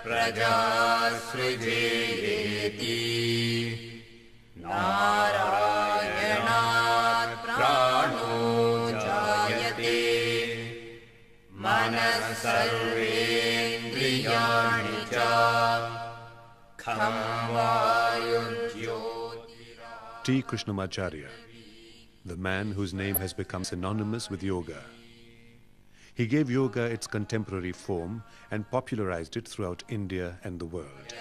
प्रजासृजेति नारायणात् प्राणो जायते मनः सर्वेन्द्रियाणि च खं वायुर्ज्योतिरा. T. Krishnamacharya, the man whose name has become synonymous with yoga. He gave yoga its contemporary form and popularized it throughout India and the world.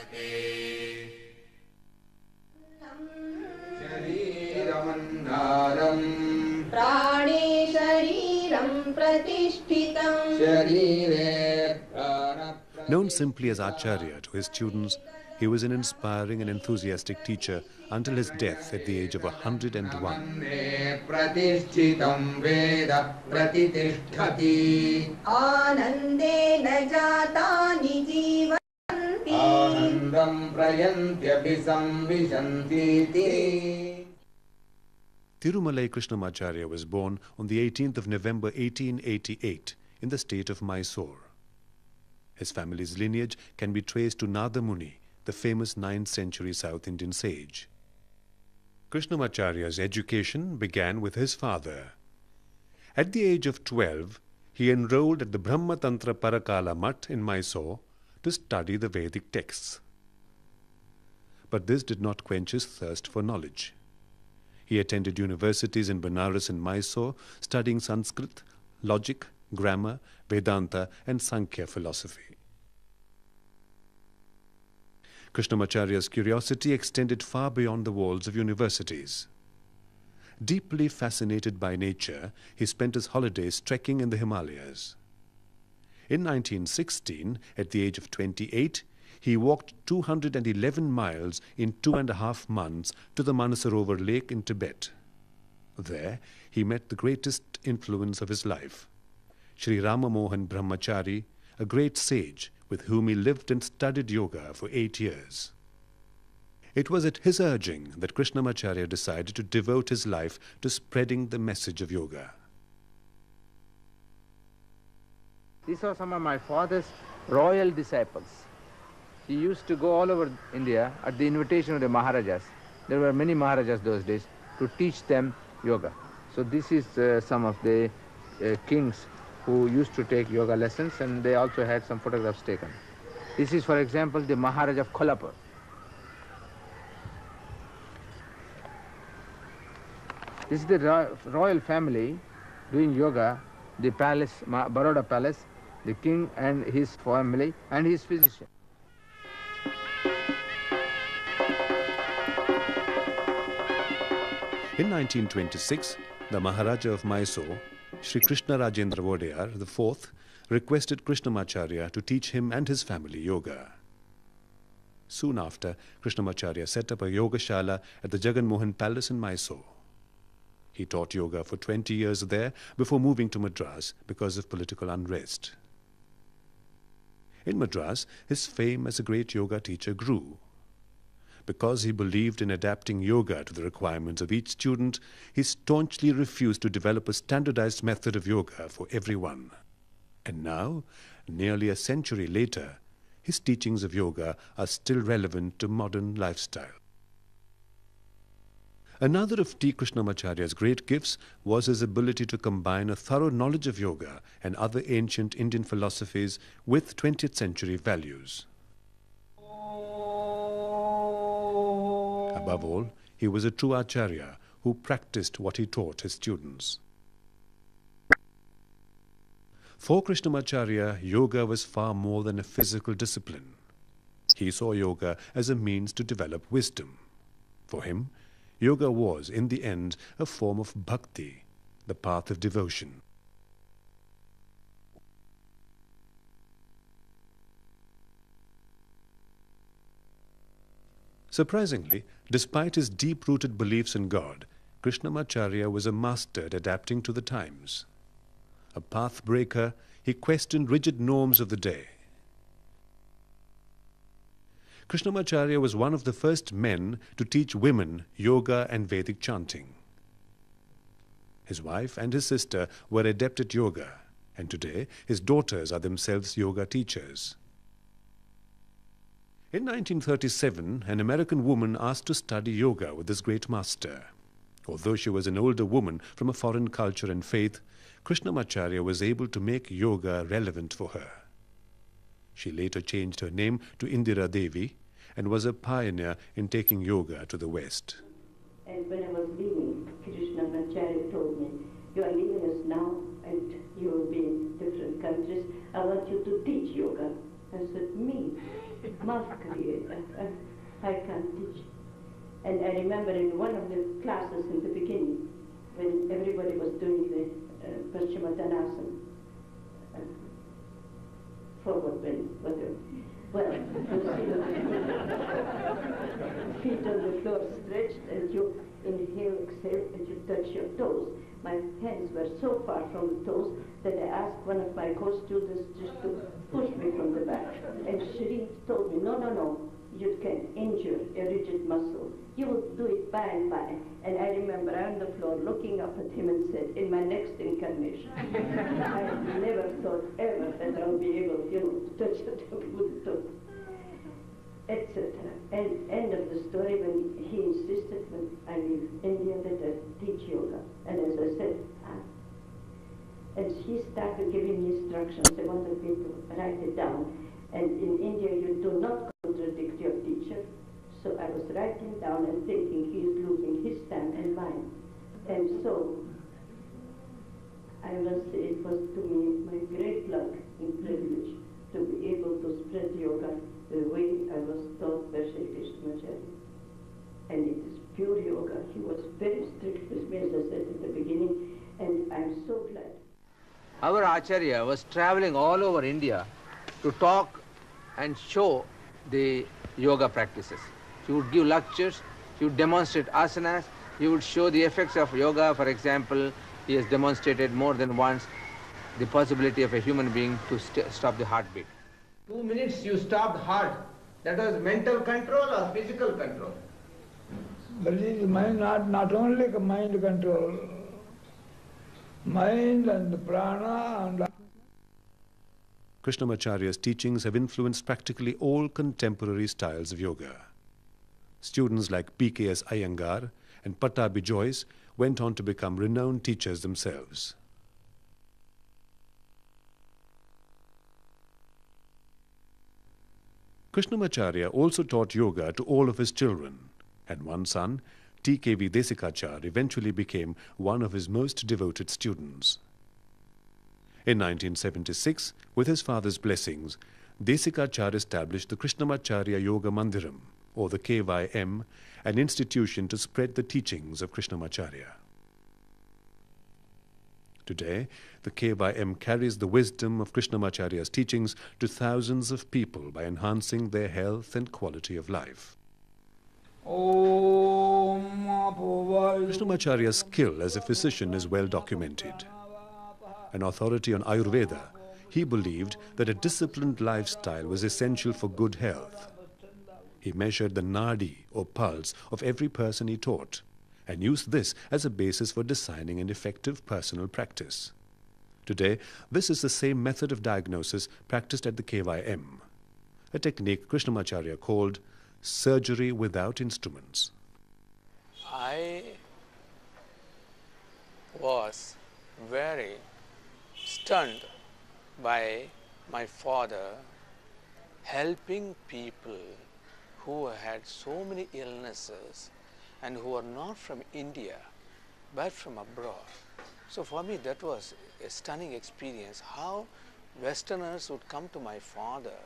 Known simply as Acharya to his students, he was an inspiring and enthusiastic teacher until his death at the age of 101. Tirumalai Krishnamacharya was born on the 18th of November 1888 in the state of Mysore. His family's lineage can be traced to Nada Muni, the famous 9th century South Indian sage. Krishnamacharya's education began with his father. At the age of 12, he enrolled at the Brahma Tantra Parakala Mutt in Mysore to study the Vedic texts. But this did not quench his thirst for knowledge. He attended universities in Benares and Mysore, studying Sanskrit, logic, grammar, Vedanta and Sankhya philosophy. Krishnamacharya's curiosity extended far beyond the walls of universities. Deeply fascinated by nature, he spent his holidays trekking in the Himalayas. In 1916, at the age of 28, he walked 211 miles in 2.5 months to the Manasarovar Lake in Tibet. There, he met the greatest influence of his life, Sri Rama Mohan Brahmachari, a great sage with whom he lived and studied yoga for 8 years. It was at his urging that Krishnamacharya decided to devote his life to spreading the message of yoga. These are some of my father's royal disciples. He used to go all over India at the invitation of the Maharajas. There were many Maharajas those days to teach them yoga. So this is some of the kings who used to take yoga lessons, and they also had some photographs taken. This is, for example, the Maharaj of Kolhapur. This is the royal family doing yoga, the palace, Baroda Palace, the king and his family and his physician. In 1926, the Maharaja of Mysore, Sri Krishna Rajendra Vodeyar IV, requested Krishnamacharya to teach him and his family yoga. Soon after, Krishnamacharya set up a yoga shala at the Jagan Mohan Palace in Mysore. He taught yoga for 20 years there before moving to Madras because of political unrest. In Madras, his fame as a great yoga teacher grew. Because he believed in adapting yoga to the requirements of each student, he staunchly refused to develop a standardized method of yoga for everyone. And now, nearly a century later, his teachings of yoga are still relevant to modern lifestyle. Another of T. Krishnamacharya's great gifts was his ability to combine a thorough knowledge of yoga and other ancient Indian philosophies with 20th century values. Above all, he was a true acharya who practiced what he taught his students. For Krishnamacharya, yoga was far more than a physical discipline. He saw yoga as a means to develop wisdom. For him, yoga was, in the end, a form of bhakti, the path of devotion. Surprisingly, despite his deep-rooted beliefs in God, Krishnamacharya was a master at adapting to the times. A path breaker, he questioned rigid norms of the day. Krishnamacharya was one of the first men to teach women yoga and Vedic chanting. His wife and his sister were adept at yoga, and today his daughters are themselves yoga teachers. In 1937, an American woman asked to study yoga with this great master. Although she was an older woman from a foreign culture and faith, Krishnamacharya was able to make yoga relevant for her. She later changed her name to Indira Devi and was a pioneer in taking yoga to the West. And when I was leaving, Krishnamacharya told me, "You are leaving us now and you will be in different countries. I want you to teach yoga." I said, "Me? Math creator, I can't teach." And I remember in one of the classes in the beginning, when everybody was doing the Paschimottanasana, forward bend, whatever. Well, feet on the floor stretched, and you inhale, exhale, and you touch your toes. My hands were so far from the toes that I asked one of my co-students just to push me from the back. And she told me, no, you can injure a rigid muscle. You will do it by and by. And I remember on the floor looking up at him and said, "In my next incarnation." I never thought ever that I'll be able, to touch the top with the toe, etc. And end of the story, when he insisted when I leave India that I teach yoga. And as I said, and he started giving me instructions. I wanted me to write it down. And in India, you do not contradict your teacher. So I was writing down and thinking he is losing his time and mine. And so I must say it was to me my great luck and privilege to be able to spread yoga the way I was taught by Sri Krishnamacharya. And it is pure yoga. He was very strict with me, as I said at the beginning, and I'm so glad. Our Acharya was traveling all over India to talk and show the yoga practices. He would give lectures, he would demonstrate asanas, he would show the effects of yoga. For example, he has demonstrated more than once the possibility of a human being to stop the heartbeat. 2 minutes you stopped heart. That was mental control or physical control? But it is mind, not only mind control, mind and prana and... Krishnamacharya's teachings have influenced practically all contemporary styles of yoga. Students like P.K.S. Iyengar and Pattabhi Jois went on to become renowned teachers themselves. Krishnamacharya also taught yoga to all of his children, and one son, T.K.V. Desikachar, eventually became one of his most devoted students. In 1976, with his father's blessings, Desikachar established the Krishnamacharya Yoga Mandiram, or the KYM, an institution to spread the teachings of Krishnamacharya. Today, the KYM carries the wisdom of Krishnamacharya's teachings to thousands of people by enhancing their health and quality of life. Krishnamacharya's skill as a physician is well documented. An authority on Ayurveda, he believed that a disciplined lifestyle was essential for good health. He measured the nadi, or pulse, of every person he taught, and used this as a basis for designing an effective personal practice. Today, this is the same method of diagnosis practiced at the KYM, a technique Krishnamacharya called surgery without instruments. I was very stunned by my father helping people who had so many illnesses and who are not from India but from abroad. So for me that was a stunning experience, how Westerners would come to my father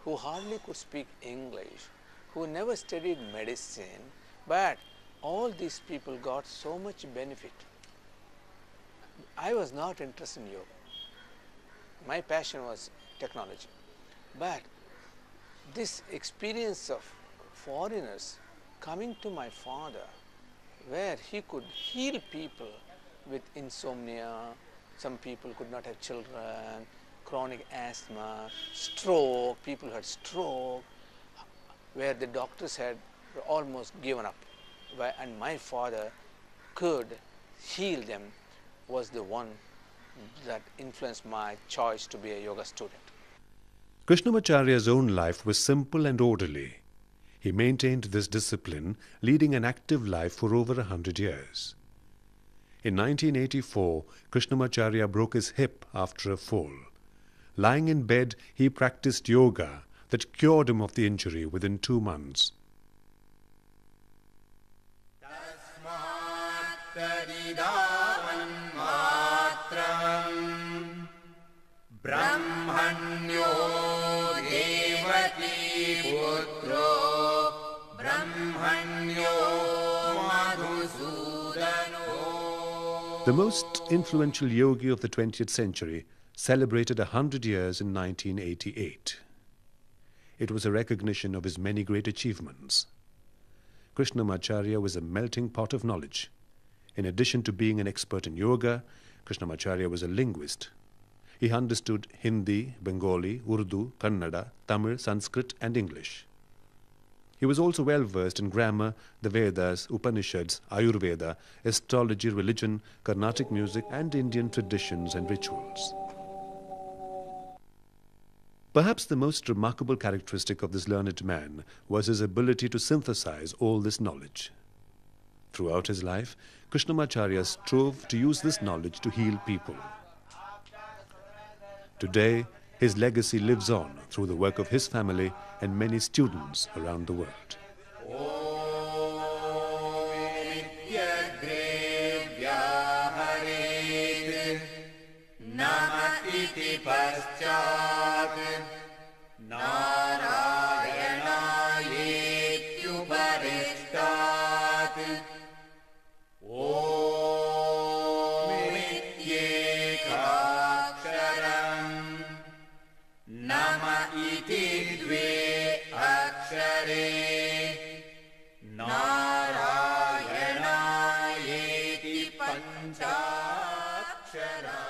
who hardly could speak English, who never studied medicine, but all these people got so much benefit. I was not interested in yoga. My passion was technology. But this experience of foreigners coming to my father, where he could heal people with insomnia, some people could not have children, chronic asthma, stroke, people had stroke, where the doctors had almost given up. And my father could heal them, was the one that influenced my choice to be a yoga student. Krishnamacharya's own life was simple and orderly. He maintained this discipline, leading an active life for over 100 years. In 1984, Krishnamacharya broke his hip after a fall. Lying in bed, he practiced yoga that cured him of the injury within 2 months. Brahmanyo devati putro Brahmanyo madhusudano. The most influential yogi of the 20th century celebrated 100 years in 1988. It was a recognition of his many great achievements. Krishnamacharya was a melting pot of knowledge. In addition to being an expert in yoga, Krishnamacharya was a linguist. He understood Hindi, Bengali, Urdu, Kannada, Tamil, Sanskrit and English. He was also well versed in grammar, the Vedas, Upanishads, Ayurveda, astrology, religion, Carnatic music and Indian traditions and rituals. Perhaps the most remarkable characteristic of this learned man was his ability to synthesize all this knowledge. Throughout his life, Krishnamacharya strove to use this knowledge to heal people. Today, his legacy lives on through the work of his family and many students around the world. Nama iti dve